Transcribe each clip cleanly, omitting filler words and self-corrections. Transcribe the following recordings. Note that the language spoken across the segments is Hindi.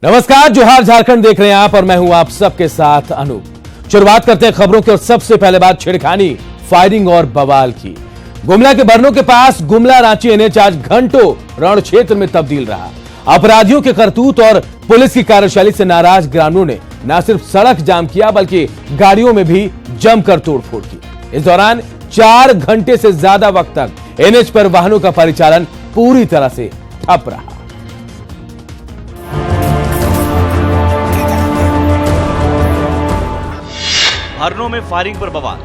नमस्कार, जोहार झारखंड देख रहे हैं आप और मैं हूं आप सबके साथ अनूप। शुरुआत करते हैं खबरों की और सबसे पहले बात छेड़खानी, फायरिंग और बवाल की। गुमला के बरनों के पास गुमला रांची एनएच आज घंटों रण क्षेत्र में तब्दील रहा। अपराधियों के करतूत और पुलिस की कार्यशैली से नाराज ग्रामीणों ने न सिर्फ सड़क जाम किया बल्कि गाड़ियों में भी जमकर तोड़फोड़ की। इस दौरान 4 घंटे से ज्यादा वक्त तक एनएच पर वाहनों का परिचालन पूरी तरह से ठप रहा। बरनों में फायरिंग पर बवाल।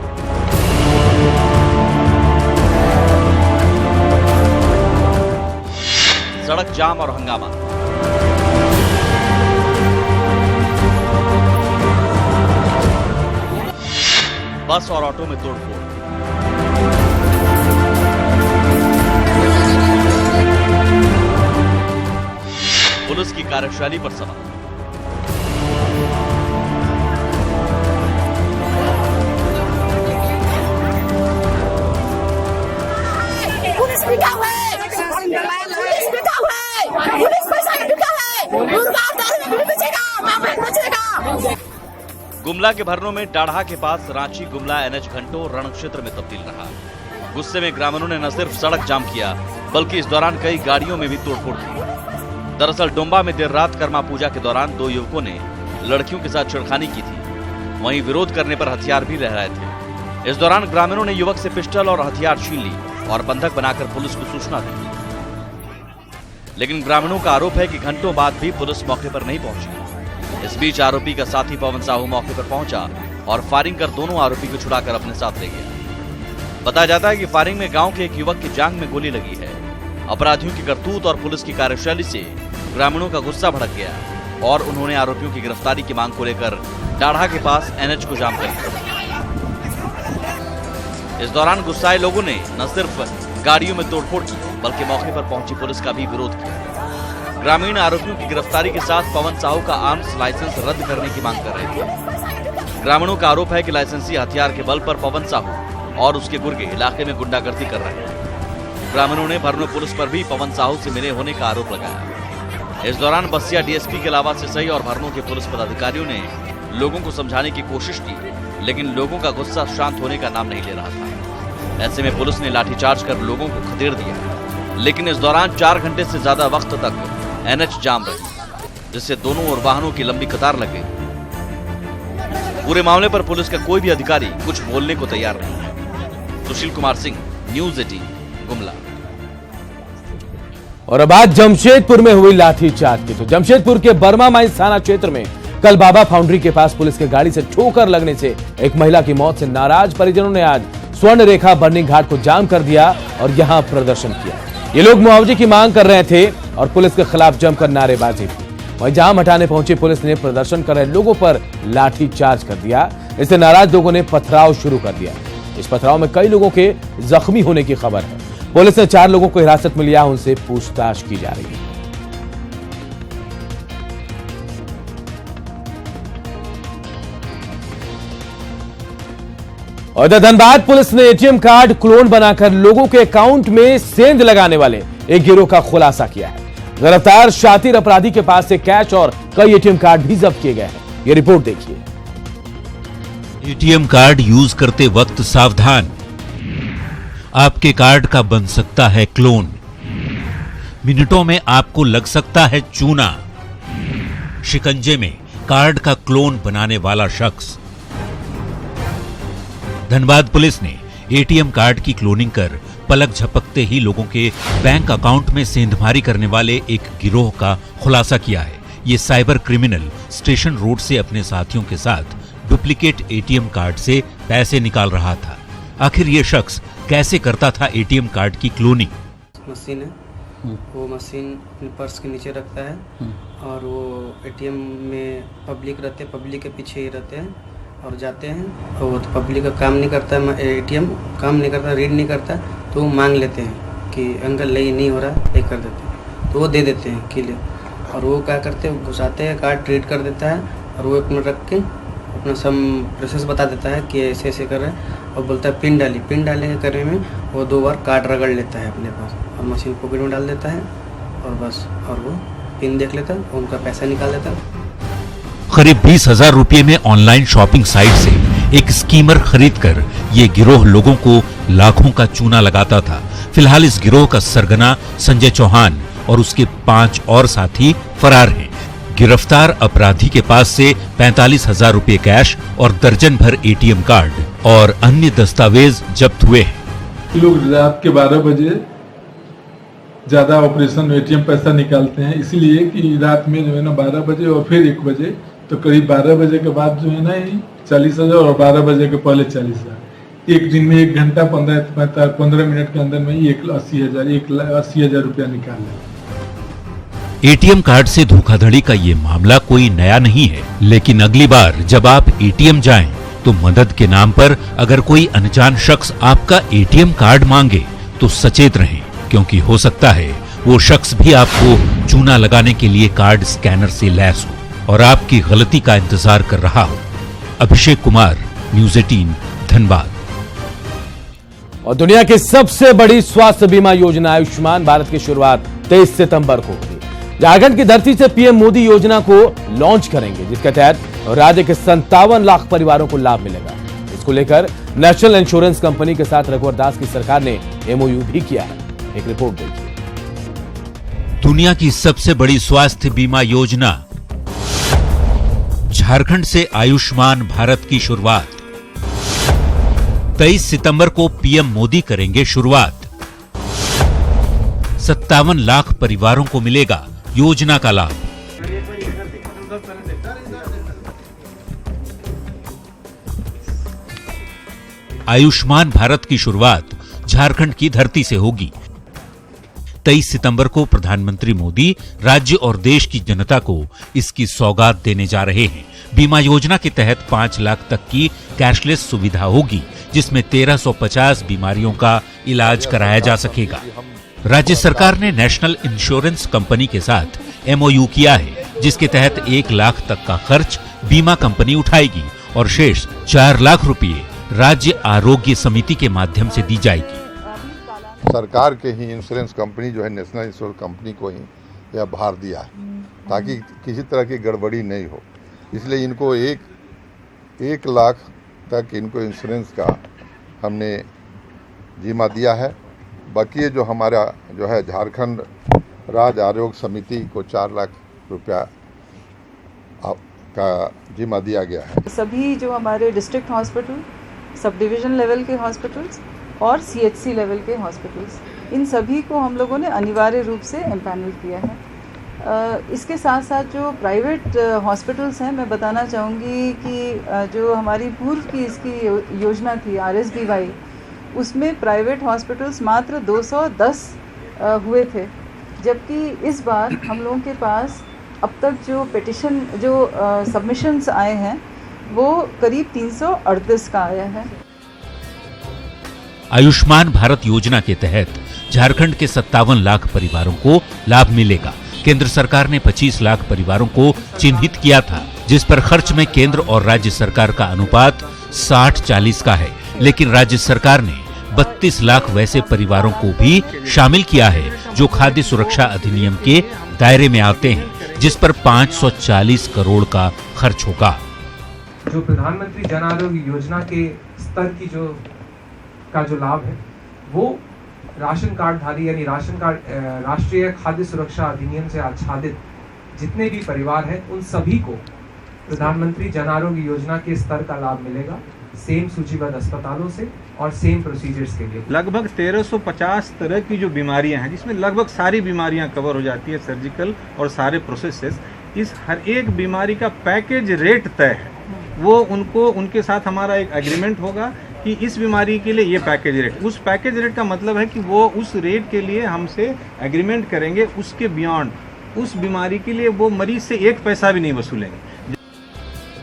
सड़क जाम और हंगामा। बस और ऑटो में तोड़फोड़। पुलिस की कार्यशैली पर सवाल। गुमला के बरनों में डाढ़ा के पास रांची गुमला एनएच घंटों रण क्षेत्र में तब्दील रहा। गुस्से में ग्रामीणों ने न सिर्फ सड़क जाम किया बल्कि इस दौरान कई गाड़ियों में भी तोड़फोड़ की। दरअसल डोंबा में देर रात कर्मा पूजा के दौरान 2 युवकों ने लड़कियों के साथ छेड़खानी की थी। वहीं विरोध करने पर हथियार भी लहराए थे। इस दौरान ग्रामीणों ने युवक से पिस्टल और हथियार छीन ली और बंधक बनाकर पुलिस को सूचना दी। लेकिन ग्रामीणों का आरोप है कि घंटों बाद भी पुलिस मौके पर नहीं पहुंची। इस बीच आरोपी का साथी पवन साहू मौके पर पहुंचा और फायरिंग कर दोनों आरोपी को छुड़ाकर अपने साथ ले गया। बताया जाता है कि फायरिंग में गांव के एक युवक की जांघ में गोली लगी है। अपराधियों की करतूत और पुलिस की कार्यशैली से ग्रामीणों का गुस्सा भड़क गया और उन्होंने आरोपियों की गिरफ्तारी की मांग को लेकर डाढ़ा के पास एनएच को जाम कर दिया। इस दौरान गुस्साए लोगों ने न सिर्फ गाड़ियों में तोड़फोड़ की बल्कि मौके पर पहुंची पुलिस का भी विरोध किया। ग्रामीण आरोपियों की गिरफ्तारी के साथ पवन साहू का आर्म्स लाइसेंस रद्द करने की मांग कर रहे थे। ग्रामीणों का आरोप है कि लाइसेंसी हथियार के बल पर पवन साहू और उसके गुर्गे इलाके में गुंडागर्दी कर रहे हैं। ग्रामीणों ने बरनों पुलिस पर भी पवन साहू से मिले होने का आरोप लगाया। इस दौरान बसिया डीएसपी के अलावा सिसई और बरनों के पुलिस पदाधिकारियों ने लोगों को समझाने की कोशिश की, लेकिन लोगों का गुस्सा शांत होने का नाम नहीं ले रहा था। ऐसे में पुलिस ने लाठीचार्ज कर लोगों को खदेड़ दिया। लेकिन इस दौरान 4 घंटे से ज्यादा वक्त तक एनएच जाम रही, जिससे दोनों ओर वाहनों की लंबी कतार लग गई। पूरे मामले पर पुलिस का कोई भी अधिकारी कुछ बोलने को तैयार नहीं। सुशील कुमार सिंह, न्यूज़ 18, गुमला। और अब आज जमशेदपुर में हुई लाठीचार्ज की। तो जमशेदपुर के बर्मा माइंस थाना क्षेत्र में कल बाबा फाउंड्री के पास पुलिस के गाड़ी से ठोकर लगने से एक महिला की मौत से नाराज परिजनों ने आज स्वर्ण रेखा बर्निंग घाट को जाम कर दिया और यहां प्रदर्शन किया। ये लोग मुआवजे की मांग कर रहे थे और पुलिस के खिलाफ जमकर नारेबाजी की। वहीं जाम हटाने पहुंची पुलिस ने प्रदर्शन कर रहे लोगों पर लाठी चार्ज कर दिया। इससे नाराज लोगों ने पथराव शुरू कर दिया। इस पथराव में कई लोगों के जख्मी होने की खबर है। पुलिस ने 4 लोगों को हिरासत में लिया, उनसे पूछताछ की जा रही है। और धनबाद पुलिस ने एटीएम कार्ड क्लोन बनाकर लोगों के अकाउंट में सेंध लगाने वाले एक गिरोह का खुलासा किया है। गिरफ्तार शातिर अपराधी के पास से कैश और कई एटीएम कार्ड भी जब्त किए गए हैं। ये रिपोर्ट देखिए। एटीएम कार्ड यूज करते वक्त सावधान, आपके कार्ड का बन सकता है क्लोन। मिनटों में आपको लग सकता है चूना। शिकंजे में कार्ड का क्लोन बनाने वाला शख्स। धनबाद पुलिस ने एटीएम कार्ड की क्लोनिंग कर पलक झपकते ही लोगों के बैंक अकाउंट में सेंधमारी करने वाले एक गिरोह का खुलासा किया है। ये साइबर क्रिमिनल स्टेशन रोड से अपने साथियों के साथ डुप्लीकेट एटीएम कार्ड से पैसे निकाल रहा था। आखिर ये शख्स कैसे करता था एटीएम कार्ड की क्लोनिंग? मशीन है, वो मशीन अपने पर्स के नीचे रखता है और वो एटीएम में पब्लिक रहते हैं, पब्लिक के पीछे ही रहते हैं और जाते हैं। और वो तो पब्लिक का काम नहीं करता, एटीएम काम नहीं करता, रीड नहीं करता, तो वो मांग लेते हैं कि अंकल नहीं हो रहा, ये कर देते हैं, तो वो दे देते हैं किले। और वो क्या करते हैं, घुसाते हैं, कार्ड रीड कर देता है और वो अपना रख के अपना सब प्रोसेस बता देता है कि ऐसे ऐसे कर रहे हैं और बोलता है पिन डाली। पिन डालने के करने में वो 2 बार कार्ड रगड़ लेता है अपने पास और मशीन पॉकेट में डाल देता है और बस, और वो पिन देख लेता और उनका पैसा निकाल देता। करीब 20,000 रुपए में ऑनलाइन शॉपिंग साइट से एक स्कीमर खरीदकर ये गिरोह लोगों को लाखों का चूना लगाता था। फिलहाल इस गिरोह का सरगना संजय चौहान और उसके 5 और साथी फरार हैं। गिरफ्तार अपराधी के पास से 45,000 रुपए कैश और दर्जन भर एटीएम कार्ड और अन्य दस्तावेज जब्त हुए हैं। लोग रात के 12 बजे ज्यादा ऑपरेशन एटीएम पैसा निकालते हैं, इसलिए कि रात में जो है ना 12 बजे और फिर 1 बजे, तो करीब 12 बजे के बाद जो है ना 40,000 और 12 बजे के पहले 40,000। एक दिन में 1 घंटा 15 मिनट के अंदर में ही 80,000 रुपया निकाल लिया। एटीएम कार्ड से धोखाधड़ी का ये मामला कोई नया नहीं है, लेकिन अगली बार जब आप एटीएम जाएं तो मदद के नाम पर अगर कोई अनजान शख्स आपका एटीएम कार्ड मांगे तो सचेत रहें, क्योंकि हो सकता है वो शख्स भी आपको चूना लगाने के लिए कार्ड स्कैनर से लैस हो और आपकी गलती का इंतजार कर रहा हो। अभिषेक कुमार, न्यूज़ 18, धनबाद। और दुनिया की सबसे बड़ी स्वास्थ्य बीमा योजना आयुष्मान भारत की शुरुआत 23 सितंबर को होगी। झारखंड की धरती से पीएम मोदी योजना को लॉन्च करेंगे, जिसके तहत राज्य के 57 लाख परिवारों को लाभ मिलेगा। इसको लेकर नेशनल इंश्योरेंस कंपनी के साथ रघुवर दास की सरकार ने एमओयू भी किया है। एक रिपोर्ट देखिए। दुनिया की सबसे बड़ी स्वास्थ्य बीमा योजना झारखंड से आयुष्मान भारत की शुरुआत 23 सितंबर को पीएम मोदी करेंगे शुरुआत। 57 लाख परिवारों को मिलेगा योजना का लाभ। आयुष्मान भारत की शुरुआत झारखंड की धरती से होगी। 23 सितंबर को प्रधानमंत्री मोदी राज्य और देश की जनता को इसकी सौगात देने जा रहे हैं। बीमा योजना के तहत 5 लाख तक की कैशलेस सुविधा होगी, जिसमें 1350 बीमारियों का इलाज कराया जा सकेगा। राज्य सरकार ने नेशनल इंश्योरेंस कंपनी के साथ एमओयू किया है, जिसके तहत 1 लाख तक का खर्च बीमा कंपनी उठाएगी और शेष 4 लाख रुपए राज्य आरोग्य समिति के माध्यम से दी जाएगी। सरकार के ही इंश्योरेंस कंपनी जो है नेशनल इंश्योरेंस कंपनी को ही यह भार दिया है, ताकि किसी तरह की गड़बड़ी नहीं हो। इसलिए इनको 1 लाख तक इनको इंश्योरेंस का हमने जिम्मा दिया है। बाकी ये जो हमारा जो है झारखंड राज्य आरोग्य समिति को 4 लाख रुपया का जिम्मा दिया गया है। सभी जो हमारे district hospital, sub division level के हॉस्पिटल्स और सीएचसी लेवल के हॉस्पिटल्स, इन सभी को हम लोगों ने अनिवार्य रूप से एम्पैनल किया है। इसके साथ साथ जो प्राइवेट हॉस्पिटल्स हैं, मैं बताना चाहूँगी कि जो हमारी पूर्व की इसकी योजना थी RSBY, उसमें प्राइवेट हॉस्पिटल्स मात्र 210 हुए थे, जबकि इस बार हम लोगों के पास अब तक जो पिटिशन सबमिशंस आए हैं वो करीब 338 का आया है। आयुष्मान भारत योजना के तहत झारखंड के 57 लाख परिवारों को लाभ मिलेगा। केंद्र सरकार ने 25 लाख परिवारों को चिन्हित किया था, जिस पर खर्च में केंद्र और राज्य सरकार का अनुपात 60-40 का है, लेकिन राज्य सरकार ने 32 लाख वैसे परिवारों को भी शामिल किया है जो खाद्य सुरक्षा अधिनियम के दायरे में आते हैं, जिस पर 540 करोड़ का खर्च होगा। जो प्रधानमंत्री जन आरोग्य योजना के स्तर की जो लाभ है, वो राशन कार्ड धारी यानी राशन कार्ड राष्ट्रीय खाद्य सुरक्षा अधिनियम से आच्छादित जितने भी परिवार हैं, उन सभी को प्रधानमंत्री जन आरोग्य योजना के स्तर का लाभ मिलेगा, सेम सूचीबद्ध अस्पतालों से और सेम प्रोसीजर्स के लिए। लगभग 1350 तरह की जो बीमारियां हैं, जिसमें लगभग सारी बीमारियां कवर हो जाती है, सर्जिकल और सारे प्रोसेसेस। इस हर एक बीमारी का पैकेज रेट तय है, वो उनको उनके साथ हमारा एक एग्रीमेंट होगा कि इस बीमारी के लिए ये पैकेज रेट। उस पैकेज रेट का मतलब है कि वो उस रेट के लिए हमसे एग्रीमेंट करेंगे, उसके बियॉन्ड उस बीमारी के लिए वो मरीज से 1 पैसा भी नहीं वसूलेंगे।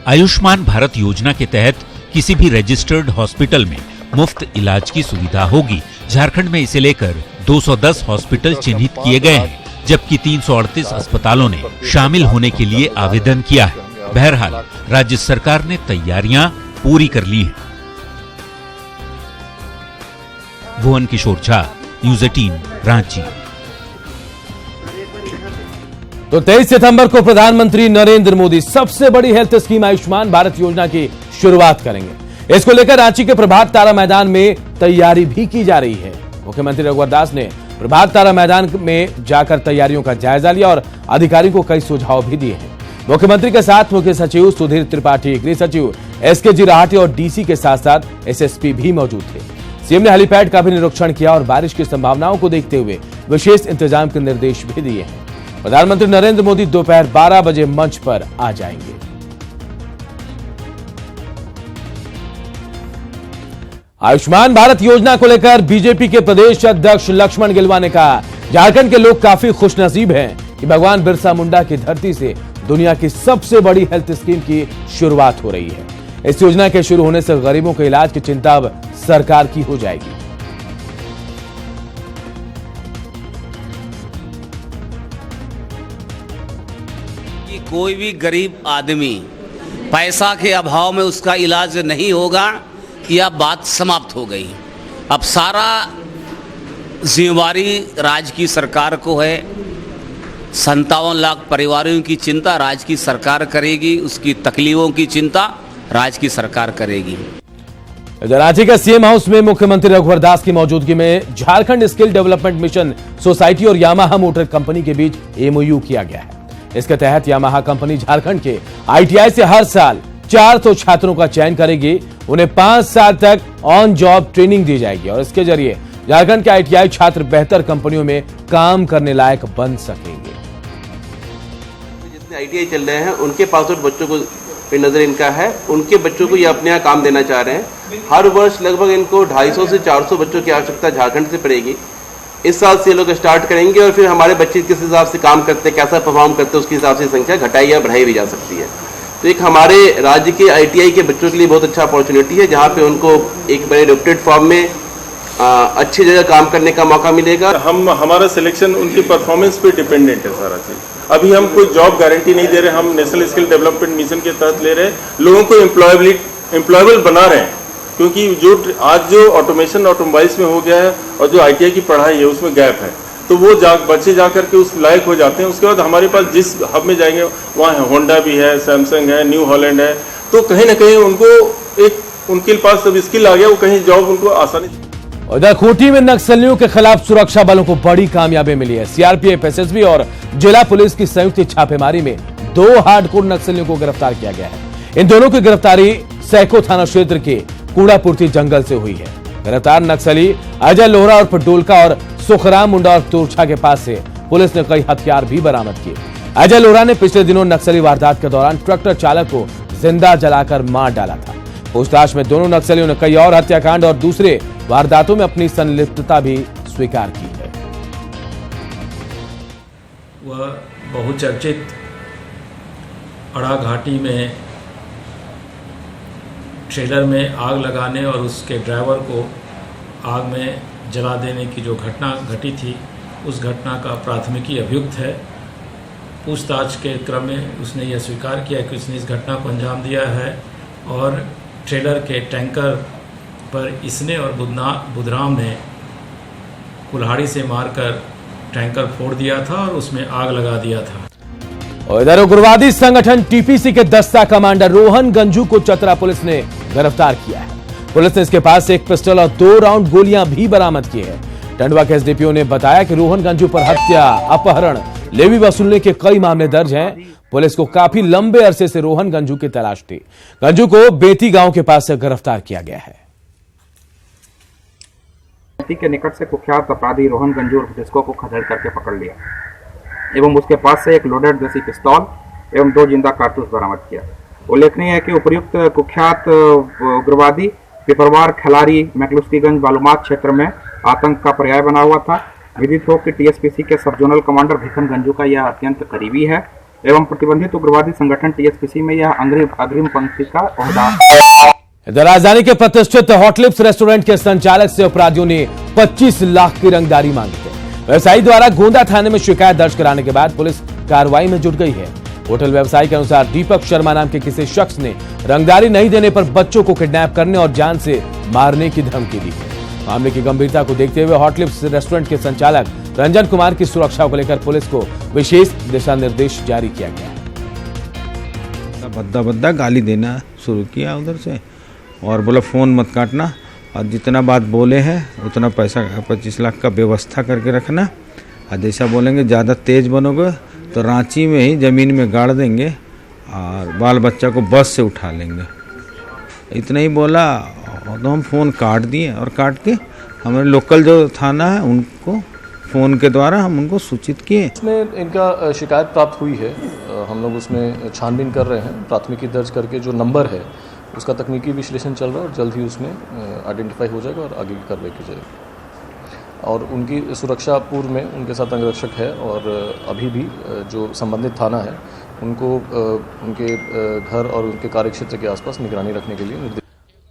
आयुष्मान भारत योजना के तहत किसी भी रजिस्टर्ड हॉस्पिटल में मुफ्त इलाज की सुविधा होगी। झारखंड में इसे लेकर 210 हॉस्पिटल चिन्हित किए गए हैं, जबकि 338 अस्पतालों ने शामिल होने के लिए आवेदन किया है। बहरहाल राज्य सरकार ने तैयारियां पूरी कर ली हैं। भुवन किशोर झा, न्यूज़ 18, रांची। तो 23 सितंबर को प्रधानमंत्री नरेंद्र मोदी सबसे बड़ी हेल्थ स्कीम आयुष्मान भारत योजना की शुरुआत करेंगे। इसको लेकर रांची के प्रभात तारा मैदान में तैयारी भी की जा रही है। मुख्यमंत्री रघुवर दास ने प्रभात तारा मैदान में जाकर तैयारियों का जायजा लिया और अधिकारियों को कई सुझाव भी दिए हैं। मुख्यमंत्री के साथ मुख्य सचिव सुधीर त्रिपाठी, गृह सचिव SKG राहटी और DC के साथ साथ SSP भी मौजूद थे। सीएम ने हेलीपैड का भी निरीक्षण किया और बारिश की संभावनाओं को देखते हुए विशेष इंतजाम के निर्देश भी दिए हैं। प्रधानमंत्री नरेंद्र मोदी दोपहर 12 बजे मंच पर आ जाएंगे। आयुष्मान भारत योजना को लेकर बीजेपी के प्रदेश अध्यक्ष लक्ष्मण गिलुआ ने कहा, झारखंड के लोग काफी खुशनसीब हैं कि भगवान बिरसा मुंडा की धरती से दुनिया की सबसे बड़ी हेल्थ स्कीम की शुरुआत हो रही है। इस योजना के शुरू होने से गरीबों के इलाज की चिंता अब सरकार की हो जाएगी। कि कोई भी गरीब आदमी पैसा के अभाव में उसका इलाज नहीं होगा, यह बात समाप्त हो गई। अब सारा जिम्मेवारी राज्य की सरकार को है। 57 लाख परिवारों की चिंता राज्य की सरकार करेगी, उसकी तकलीफों की चिंता राज्य की सरकार करेगी। रांची के सीएम हाउस में मुख्यमंत्री रघुवर दास की मौजूदगी में Jharkhand skill development mission society और यामाहा मोटर कंपनी के बीच MOU किया गया है। इसके तहत यामाहा कंपनी झारखंड के ITI से हर साल 400 छात्रों का चयन करेगी। उन्हें 5 साल तक ऑन जॉब ट्रेनिंग दी जाएगी और इसके जरिए झारखंड के ITI छात्र बेहतर कंपनियों में काम करने लायक बन सकेंगे। जितने ITI चल रहे हैं उनके पास बच्चों को नजर इनका है, उनके बच्चों को ये अपने यहाँ काम देना चाह रहे हैं। हर वर्ष लगभग इनको 250 से 400 बच्चों की आवश्यकता झारखंड से पड़ेगी। इस साल से ये लोग स्टार्ट करेंगे और फिर हमारे बच्चे किस हिसाब से काम करते हैं, कैसा परफॉर्म करते हैं, उसके हिसाब से संख्या घटाई या बढ़ाई भी जा सकती है। तो एक हमारे राज्य के ITI के बच्चों के लिए बहुत अच्छा अपॉर्चुनिटी है, जहाँ पे उनको एक बड़े रेप्यूटेड फॉर्म में अच्छी जगह काम करने का मौका मिलेगा। हमारा सिलेक्शन उनकी परफॉर्मेंस पे डिपेंडेंट है सारा चीज। अभी हम कोई जॉब गारंटी नहीं दे रहे, हम नेशनल स्किल डेवलपमेंट मिशन के तहत ले रहे हैं, लोगों को एम्प्लॉयबल बना रहे हैं। क्योंकि आज जो ऑटोमेशन ऑटोमोबाइल्स में हो गया है और जो ITI की पढ़ाई है उसमें गैप है, तो वो बच्चे जा करके उस लायक हो जाते हैं। उसके बाद हमारे पास जिस हब में जाएंगे वहाँ होंडा भी है, सैमसंग है, न्यू हॉलैंड है, तो कहीं ना कहीं उनके पास सब स्किल आ गया, वो कहीं जॉब उनको आसानी। उधर खूंटी में नक्सलियों के खिलाफ सुरक्षा बलों को बड़ी कामयाबी मिली है। CRPF, SSB और जिला पुलिस की संयुक्त छापेमारी में 2 हार्डकोर नक्सलियों को गिरफ्तार किया गया है। इन दोनों की गिरफ्तारी सैको थाना क्षेत्र के कूड़ापुर्ती जंगल से हुई है। गिरफ्तार नक्सली अजय लोहरा और डोलका और सुखराम मुंडा और तोरछा के पास से पुलिस ने कई हथियार भी बरामद किए। अजय लोहरा ने पिछले दिनों नक्सली वारदात के दौरान ट्रैक्टर चालक को जिंदा जलाकर मार डाला था। पूछताछ में दोनों नक्सलियों ने कई और हत्याकांड और दूसरे वारदातों में अपनी संलिप्तता भी स्वीकार की है। वह बहुचर्चित अड़ा घाटी में ट्रेलर में आग लगाने और उसके ड्राइवर को आग में जला देने की जो घटना घटी थी, उस घटना का प्राथमिकी अभियुक्त है। पूछताछ के क्रम में उसने यह स्वीकार किया कि उसने इस घटना को अंजाम दिया है और ट्रेलर के टैंकर पर इसने और बुधराम ने कुल्हाड़ी से मारकर टैंकर फोड़ दिया था और उसमें आग लगा दिया था। और इधर उग्रवादी संगठन TPC के दस्ता कमांडर रोहन गंजू को चतरा पुलिस ने गिरफ्तार किया है। पुलिस ने इसके पास से एक पिस्टल और 2 राउंड गोलियां भी बरामद की है। टंडवा के SDPO ने बताया कि रोहन गंजू पर हत्या, अपहरण, लेवी वसूलने के कई मामले दर्ज हैं। पुलिस को काफी लंबे अरसे से रोहन गंजू की तलाश थी। गंजू को बेती गांव के पास से गिरफ्तार किया गया है। के निकट से कुख्यात अपराधी रोहन गंजू और डिस्को को खदेड़ करके पकड़ लिया एवं उसके पास से एक लोडेड देसी पिस्तौल एवं 2 जिंदा कारतूस बरामद किया। उल्लेखनीय है कि उपयुक्त कुख्यात उग्रवादी पिपरवार खिलाड़ी मैकलुस्कीगंज बालूमात क्षेत्र में आतंक का पर्याय बना हुआ था। विदित हो कि TSPC के सब जोनल कमांडर भिखन गंजू का यह अत्यंत करीबी है एवं प्रतिबंधित उग्रवादी संगठन TSPC में यह अग्रिम पंक्ति का ओहदा। इधर राजधानी के प्रतिष्ठित हॉटलिप्स रेस्टोरेंट के संचालक से अपराधियों ने 25 लाख की रंगदारी मांगी है। व्यवसायी द्वारा गोंदा थाने में शिकायत दर्ज कराने के बाद पुलिस कार्रवाई में जुट गई है। होटल व्यवसायी के अनुसार दीपक शर्मा नाम के किसी शख्स ने रंगदारी नहीं देने पर बच्चों को किडनैप करने और जान से मारने की धमकी दी है। मामले की गंभीरता को देखते हुए हॉटलिप्स रेस्टोरेंट के संचालक रंजन कुमार की सुरक्षा को लेकर पुलिस को विशेष दिशा निर्देश जारी किया गया। भद्दा भद्दा गाली देना शुरू किया उधर से और बोला फ़ोन मत काटना और जितना बात बोले हैं उतना पैसा 25 लाख का व्यवस्था करके रखना और जैसा बोलेंगे ज़्यादा तेज़ बनोगे तो रांची में ही ज़मीन में गाड़ देंगे और बाल बच्चा को बस से उठा लेंगे। इतना ही बोला तो हम फ़ोन काट दिए और काट के हमारे लोकल जो थाना है उनको फ़ोन के द्वारा हम उनको सूचित किए। इसमें इनका शिकायत प्राप्त हुई है, हम लोग उसमें छानबीन कर रहे हैं। प्राथमिकी दर्ज करके जो नंबर है उसका तकनीकी विश्लेषण चल रहा है और जल्द ही उसमें आइडेंटिफाई हो जाएगा और आगे की कार्रवाई की जाएगी। और उनकी सुरक्षा पूर्व में उनके साथ अंगरक्षक है और अभी भी जो संबंधित थाना है उनको उनके घर और उनके कार्यक्षेत्र के आसपास निगरानी रखने के लिए निर्देश।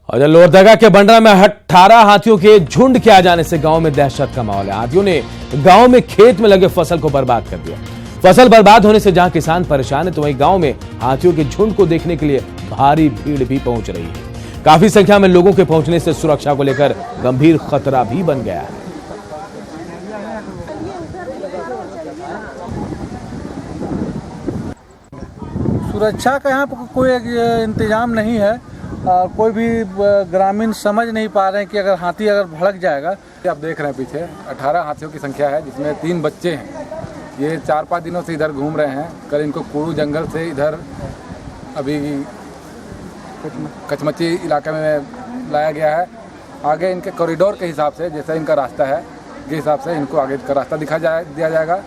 और लोहरदगा के बंडरा में 18 हाथियों के झुंड के आ जाने से गांव में दहशत का माहौल है। हाथियों ने गांव में खेत में लगे फसल को बर्बाद कर दिया। फसल बर्बाद होने से जहां किसान परेशान है तो वहीं गांव में हाथियों के झुंड को देखने के लिए भारी भीड़ भी पहुंच रही है। काफी संख्या में लोगों के पहुंचने से सुरक्षा को लेकर गंभीर खतरा भी बन गया है। सुरक्षा का यहाँ पर कोई इंतजाम नहीं है। कोई भी ग्रामीण समझ नहीं पा रहे हैं कि अगर हाथी अगर भड़क जाएगा। आप देख रहे हैं पीछे 18 हाथियों की संख्या है जिसमें 3 बच्चे हैं। ये 4-5 दिनों से इधर घूम रहे हैं। कल इनको कुड़ू जंगल से इधर अभी कचमची इलाके में लाया गया है। आगे इनके कॉरिडोर के हिसाब से जैसा इनका रास्ता है के हिसाब से इनको आगे का रास्ता दिया जाएगा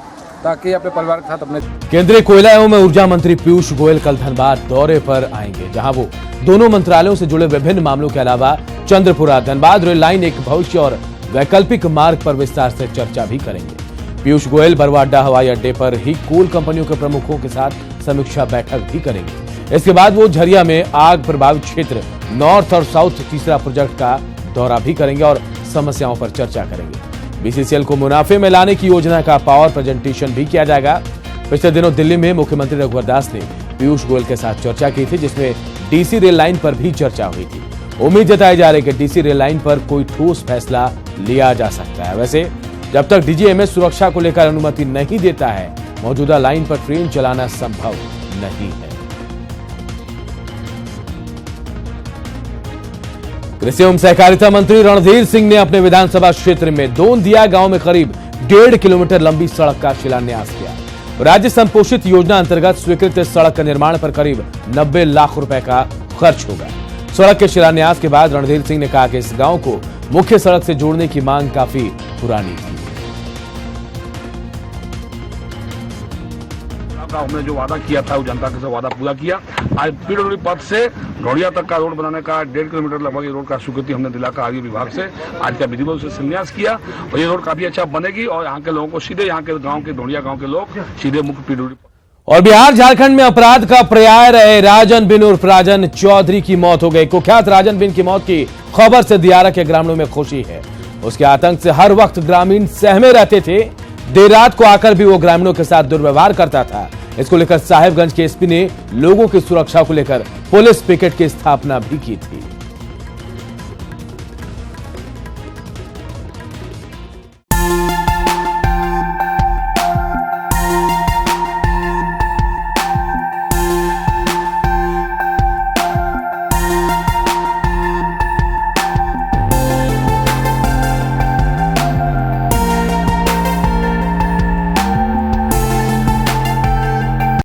ताकि अपने परिवार के साथ अपने। केंद्रीय कोयला एवं ऊर्जा मंत्री पीयूष गोयल कल धनबाद दौरे पर आएंगे, जहां वो दोनों मंत्रालयों से जुड़े विभिन्न मामलों के अलावा चंद्रपुरा धनबाद रेल लाइन एक भविष्य और वैकल्पिक मार्ग पर विस्तार से चर्चा भी करेंगे। पीयूष गोयल बरवा अड्डा हवाई अड्डे पर ही कोल कंपनियों के प्रमुखों के साथ समीक्षा बैठक भी करेंगे। इसके बाद वो झरिया में आग प्रभावित क्षेत्र नॉर्थ और साउथ तीसरा प्रोजेक्ट का दौरा भी करेंगे और समस्याओं पर चर्चा करेंगे। बीसीसीएल को मुनाफे में लाने की योजना का पावर प्रेजेंटेशन भी किया जाएगा। पिछले दिनों दिल्ली में मुख्यमंत्री रघुवर दास ने पीयूष गोयल के साथ चर्चा की थी, जिसमें डीसी रेल लाइन पर भी चर्चा हुई थी। उम्मीद जताई जा रही है कि डीसी रेल लाइन पर कोई ठोस फैसला लिया जा सकता है। वैसे जब तक डीजीएमएस सुरक्षा को लेकर अनुमति नहीं देता है, मौजूदा लाइन पर ट्रेन चलाना संभव नहीं है। कृषि एवं सहकारिता मंत्री रणधीर सिंह ने अपने विधानसभा क्षेत्र में दोंदिया गांव में करीब 1.5 किलोमीटर लंबी सड़क का शिलान्यास किया। राज्य संपोषित योजना अंतर्गत स्वीकृत सड़क का निर्माण पर करीब 90 लाख रुपए का खर्च होगा। सड़क के शिलान्यास के बाद रणधीर सिंह ने कहा कि इस गांव को मुख्य सड़क से जोड़ने की मांग काफी पुरानी थी। हमने जो वादा किया था वो जनता के साथ वादा पूरा किया। आज पीडब्ल्यूडी पथ से ढोड़िया तक का रोड बनाने का 1.5 किलोमीटर लगभग रोड का स्वीकृति हमने दिलाकर आगे विभाग से आज का विधिवत से शिलान्यास किया और ये रोड काफी अच्छा बनेगी और यहाँ के लोगों को सीधे यहाँ के गाँव के ढोड़िया गाँव के लोग सीधे मुख्य पीडब्ल्यूडी। और बिहार झारखंड में अपराध का पर्याय रहे राजन बिन उर्फ राजन चौधरी की मौत हो गई। कुख्यात राजन बिन की मौत की खबर से दियारा के ग्रामीणों में खुशी है। उसके आतंक से हर वक्त ग्रामीण सहमे रहते थे। देर रात को आकर भी वो ग्रामीणों के साथ दुर्व्यवहार करता था। इसको लेकर साहेबगंज के एसपी ने लोगों की सुरक्षा को लेकर पुलिस पिकेट की स्थापना भी की थी।